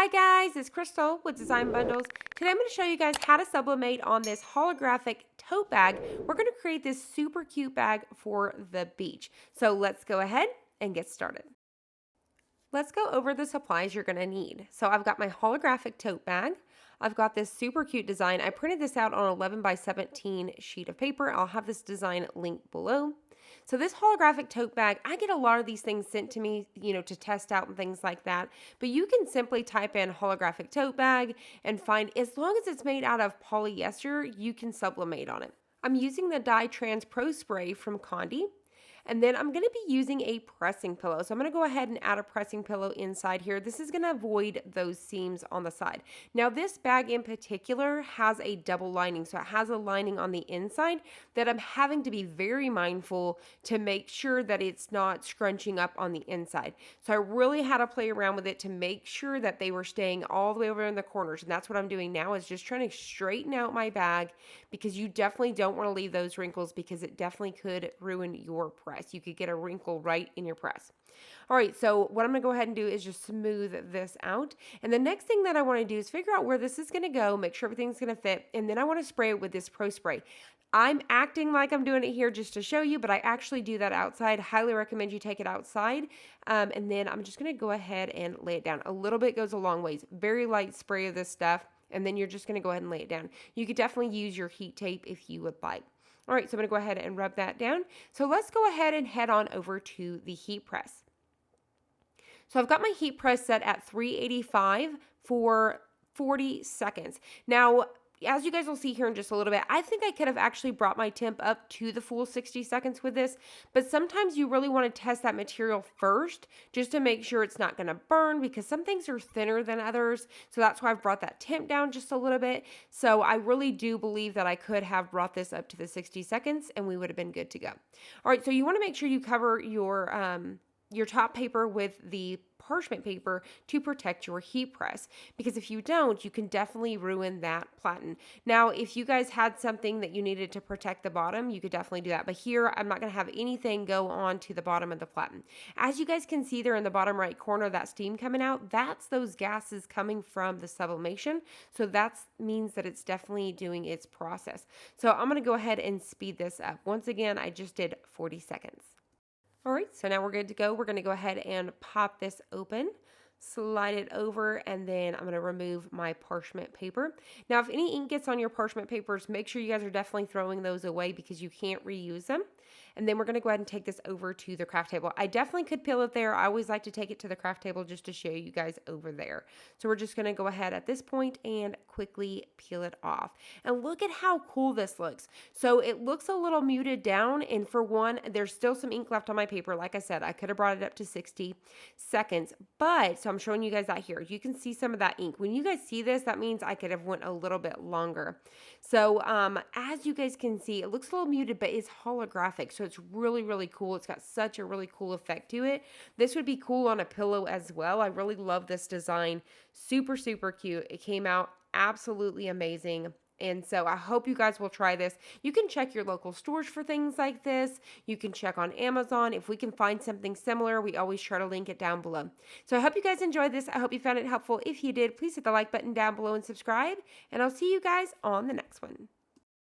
Hi guys, it's Crystal with Design Bundles. Today I'm going to show you guys how to sublimate on this holographic tote bag. We're going to create this super cute bag for the beach. So let's go ahead and get started. Let's go over the supplies you're going to need. So I've got my holographic tote bag. I've got this super cute design. I printed this out on 11 by 17 sheet of paper. I'll have this design linked below. So this holographic tote bag, I get a lot of these things sent to me, to test out and things like that. But you can simply type in holographic tote bag and find, as long as it's made out of polyester, you can sublimate on it. I'm using the Dye Trans Pro Spray from Condi. And then I'm going to be using a pressing pillow. So I'm going to go ahead and add a pressing pillow inside here. This is going to avoid those seams on the side. Now this bag in particular has a double lining. So it has a lining on the inside that I'm having to be very mindful to make sure that it's not scrunching up on the inside. So I really had to play around with it to make sure that they were staying all the way over in the corners. And that's what I'm doing now, is just trying to straighten out my bag, because you definitely don't want to leave those wrinkles, because it definitely could ruin your press. You could get a wrinkle right in your press. All right, so what I'm going to go ahead and do is just smooth this out. And the next thing that I want to do is figure out where this is going to go, make sure everything's going to fit, and then I want to spray it with this Pro Spray. I'm acting like I'm doing it here just to show you, but I actually do that outside. Highly recommend you take it outside. And then I'm just going to go ahead and lay it down. A little bit goes a long ways. Very light spray of this stuff, and then you're just going to go ahead and lay it down. You could definitely use your heat tape if you would like. All right, so I'm going to go ahead and rub that down. So let's go ahead and head on over to the heat press. So I've got my heat press set at 385 for 40 seconds. Now, as you guys will see here in just a little bit, I think I could have actually brought my temp up to the full 60 seconds with this, but sometimes you really want to test that material first just to make sure it's not going to burn, because some things are thinner than others. So that's why I've brought that temp down just a little bit. So I really do believe that I could have brought this up to the 60 seconds and we would have been good to go. All right, so you want to make sure you cover your top paper with the parchment paper to protect your heat press, because if you don't, you can definitely ruin that platen. Now, if you guys had something that you needed to protect the bottom, you could definitely do that. But here, I'm not going to have anything go on to the bottom of the platen. As you guys can see there in the bottom right corner, that steam coming out, that's those gases coming from the sublimation. So that means that it's definitely doing its process. So I'm going to go ahead and speed this up. Once again, I just did 40 seconds. All right, so now we're good to go. We're going to go ahead and pop this open, slide it over, and then I'm going to remove my parchment paper. Now, if any ink gets on your parchment papers, make sure you guys are definitely throwing those away, because you can't reuse them. And then we're going to go ahead and take this over to the craft table. I definitely could peel it there. I always like to take it to the craft table just to show you guys over there. So we're just going to go ahead at this point and quickly peel it off. And look at how cool this looks. So it looks a little muted down. And for one, there's still some ink left on my paper. Like I said, I could have brought it up to 60 seconds. But, so I'm showing you guys that here. You can see some of that ink. When you guys see this, that means I could have went a little bit longer. So as you guys can see, it looks a little muted, but it's holographic. So it's really, really cool. It's got such a really cool effect to it. This would be cool on a pillow as well. I really love this design. Super, super cute. It came out absolutely amazing. And so I hope you guys will try this. You can check your local stores for things like this. You can check on Amazon. If we can find something similar, we always try to link it down below. So I hope you guys enjoyed this. I hope you found it helpful. If you did, please hit the like button down below and subscribe. And I'll see you guys on the next one.